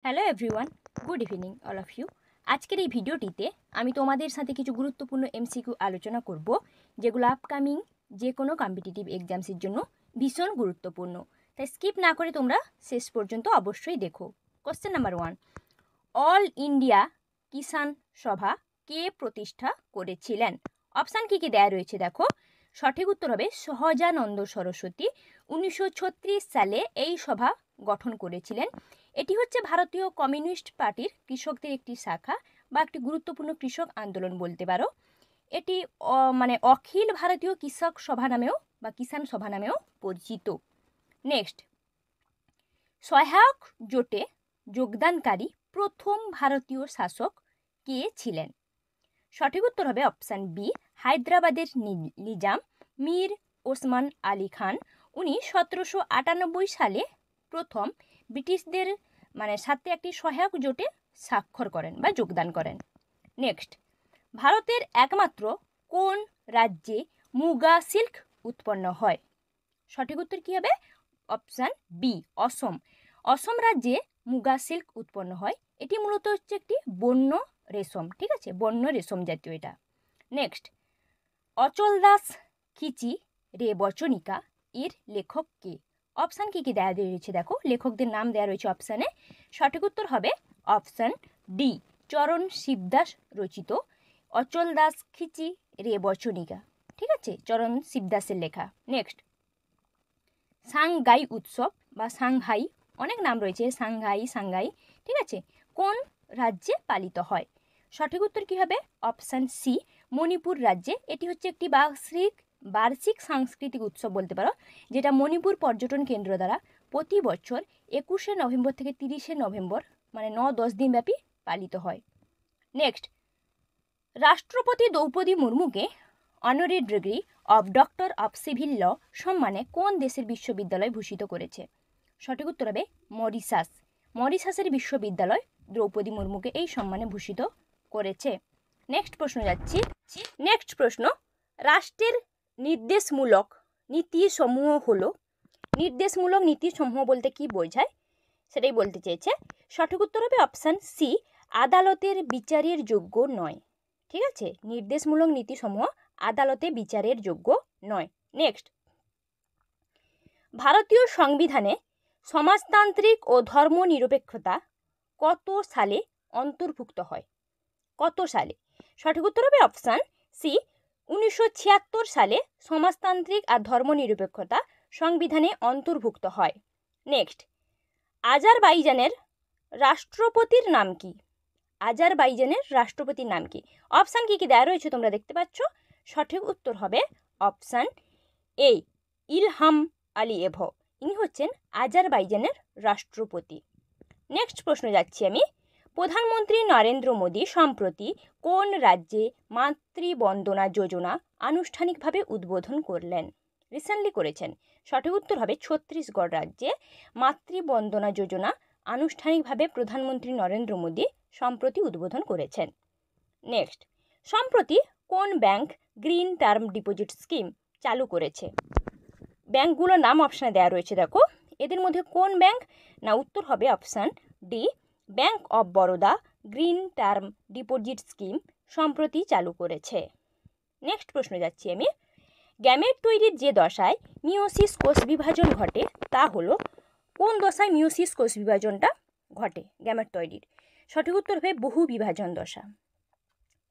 Hello everyone, good evening all of you. আজকের এই ভিডিওটিতে আমি তোমাদের সাথে কিছু গুরুত্বপূর্ণ এমসিকিউ আলোচনা করব, যেগুলো আপকামিং যে কোনো কম্পিটিটিভ এক্সামসের জন্য ভীষণ গুরুত্বপূর্ণ। তাই স্কিপ না করে তোমরা শেষ পর্যন্ত অবশ্যই দেখো। কোশ্চেন নাম্বার 1, অল ইন্ডিয়া কিষাণ সভা কে প্রতিষ্ঠা করেছিলেন? অপশান কী কী দেয়া রয়েছে দেখো। সঠিক উত্তর হবে সহজানন্দ সরস্বতী 1936 সালে এই সভা গঠন করেছিলেন। এটি হচ্ছে ভারতীয় কমিউনিস্ট পার্টির কৃষকদের একটি শাখা বা একটি গুরুত্বপূর্ণ কৃষক আন্দোলন বলতে পারো। এটি অখিল ভারতীয় কৃষক সভা নামেও বা কিষাণ সভা নামেও পরিচিত। নেক্সট, সহায়ক জোটে যোগদানকারী প্রথম ভারতীয় শাসক কে ছিলেন? সঠিক উত্তর হবে অপশান বি, হায়দ্রাবাদের নিজাম মীর ওসমান আলী খান। উনি 1798 সালে প্রথম ব্রিটিশদের সাথে একটি সহায়ক জোটে স্বাক্ষর করেন বা যোগদান করেন। নেক্সট, ভারতের একমাত্র কোন রাজ্যে মুগা সিল্ক উৎপন্ন হয়? সঠিক উত্তর কী হবে? অপশান বি, অসম। অসম রাজ্যে মুগা সিল্ক উৎপন্ন হয়। এটি মূলত হচ্ছে একটি বন্য রেশম, ঠিক আছে, বন্য রেশম জাতীয় এটা। নেক্সট, অচল দাস খিচি রে বচনিকা এর লেখক কে? অপশান কী কী দেওয়া রয়েছে দেখো, লেখকদের নাম দেওয়া রয়েছে অপশানে। সঠিক উত্তর হবে অপশান ডি, চরণ শিবদাস রচিত অচল দাস খিচি রে বচনিকা, ঠিক আছে, চরণ শিবদাসের লেখা। নেক্সট, সাংগাই উৎসব বা সাংহাই, অনেক নাম রয়েছে, সাংঘাই, ঠিক আছে, কোন রাজ্যে পালিত হয়? সঠিক উত্তর কী হবে? অপশান সি, মণিপুর রাজ্যে। এটি হচ্ছে একটি বার্ষিক সাংস্কৃতিক উৎসব বলতে পারো, যেটা মণিপুর পর্যটন কেন্দ্র দ্বারা প্রতি বছর 21শে নভেম্বর থেকে 30শে নভেম্বর 9-10 দিন ব্যাপী পালিত হয়। নেক্সট, রাষ্ট্রপতি দ্রৌপদী মুর্মুকে honorary degree of doctor of civil law সম্মানে কোন দেশের বিশ্ববিদ্যালয় ভূষিত করেছে? সঠিক উত্তর হবে মরিশাসের বিশ্ববিদ্যালয় দ্রৌপদী মুর্মুকে এই সম্মানে ভূষিত করেছে। নেক্সট প্রশ্ন, রাষ্ট্রের নির্দেশমূলক নীতিসমূহ হলো। নির্দেশমূলক নীতিসমূহ বলতে কি বোঝায় সেটাই বলতে চেয়েছে। সঠিক উত্তর হবে অপশান সি, আদালতের বিচারের যোগ্য নয়, ঠিক আছে, নির্দেশমূলক নীতিসমূহ আদালতে বিচারের যোগ্য নয়। নেক্সট, ভারতীয় সংবিধানে সমাজতান্ত্রিক ও ধর্মনিরপেক্ষতা কত সালে অন্তর্ভুক্ত হয়? কত সালে? সঠিক উত্তর হবে অপশান সি, 1976 সালে সমাজতান্ত্রিক আর ধর্মনিরপেক্ষতা সংবিধানে অন্তর্ভুক্ত হয়। নেক্সট, আজারবাইজানের রাষ্ট্রপতির নাম কি? আজারবাইজানের রাষ্ট্রপতির নাম কি? অপশান কী কী দেওয়া রয়েছে তোমরা দেখতে পাচ্ছ। সঠিক উত্তর হবে অপশান এ, ইলহাম আলিয়েভ। ইনি হচ্ছেন আজারবাইজানের রাষ্ট্রপতি। নেক্সট প্রশ্ন যাচ্ছি আমি। প্রধানমন্ত্রী নরেন্দ্র মোদী সম্প্রতি কোন রাজ্যে মাতৃবন্দনা যোজনা আনুষ্ঠানিকভাবে উদ্বোধন করলেন? রিসেন্টলি করেছেন। সঠিক উত্তর হবে ছত্তিশগড় রাজ্যে মাতৃবন্দনা যোজনা আনুষ্ঠানিকভাবে প্রধানমন্ত্রী নরেন্দ্র মোদী সম্প্রতি উদ্বোধন করেছেন। নেক্সট, সম্প্রতি কোন bank green term deposit scheme চালু করেছে? ব্যাংকগুলোর নাম অপশানে দেওয়া রয়েছে দেখো। এদের মধ্যে কোন ব্যাংক? না, উত্তর হবে option D, bank of Baroda green term deposit scheme সম্প্রতি চালু করেছে। নেক্সট প্রশ্ন যাচ্ছি আমি। গ্যামেট তৈরির যে দশায় মিওসিস কোষ বিভাজন ঘটে তা হলো, কোন দশায় মিওসিস কোষ বিভাজনটা ঘটে গ্যামেট তৈরির? সঠিক উত্তর হবে বহু বিভাজন দশা,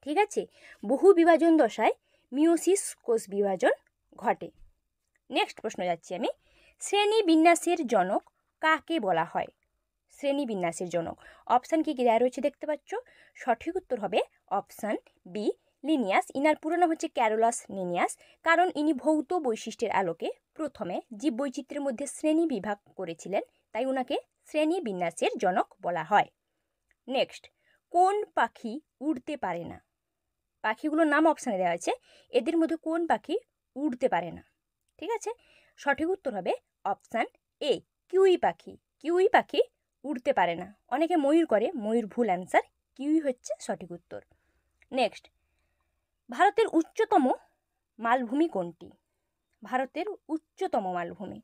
ঠিক আছে, বহু বিভাজন দশায় মিওসিস কোষ বিভাজন ঘটে। নেক্সট প্রশ্ন যাচ্ছি আমি। শ্রেণী বিন্যাসের জনক কাকে বলা হয়? শ্রেণী বিন্যাসের জনক, অপশান কী কী দেওয়া রয়েছে দেখতে পাচ্ছ। সঠিক উত্তর হবে অপশান বি, লিনিয়াস। ইনার পুরো নাম হচ্ছে ক্যারোলাস লিনিয়াস, কারণ ইনি ভৌত বৈশিষ্ট্যের আলোকে প্রথমে জীববৈচিত্র্যের মধ্যে শ্রেণী বিভাগ করেছিলেন, তাই ওনাকে শ্রেণী বিন্যাসের জনক বলা হয়। নেক্সট, কোন পাখি উড়তে পারে না? পাখিগুলোর নাম অপশানে দেওয়া আছে, এদের মধ্যে কোন পাখি উড়তে পারে না? ঠিক আছে, সঠিক উত্তর হবে অপশান এ, কিউই পাখি। কিউই পাখি উড়তে পারে না। অনেকে ময়ূর করে, ময়ূর ভুল অ্যান্সার, কিউই হচ্ছে সঠিক উত্তর। নেক্সট, ভারতের উচ্চতম মালভূমি কোনটি? ভারতের উচ্চতম মালভূমি,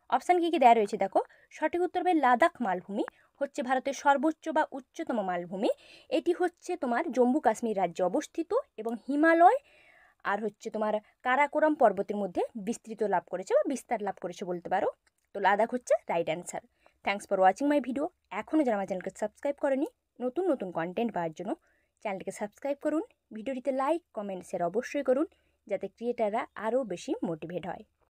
অপশান কী কী দেওয়া রয়েছে দেখো। সঠিক উত্তর হবে লাদাখ মালভূমি। হচ্ছে ভারতের সর্বোচ্চ বা উচ্চতম মালভূমি। এটি হচ্ছে তোমার জম্মু কাশ্মীর রাজ্যে অবস্থিত এবং হিমালয় আর হচ্ছে তোমার কারাকোরাম পর্বতের মধ্যে বিস্তৃত লাভ করেছে বা বিস্তার লাভ করেছে বলতে পারো। তো লাদাখ হচ্ছে right answer. Thanks for watching my video. এখনও যারা আমার চ্যানেলকে সাবস্ক্রাইব করেনি, নতুন নতুন কন্টেন্ট পাওয়ার জন্য চ্যানেলটিকে সাবস্ক্রাইব করুন, ভিডিওটিতে লাইক কমেন্ট শেয়ার অবশ্যই করুন, যাতে ক্রিয়েটাররা আরও বেশি মোটিভেট হয়।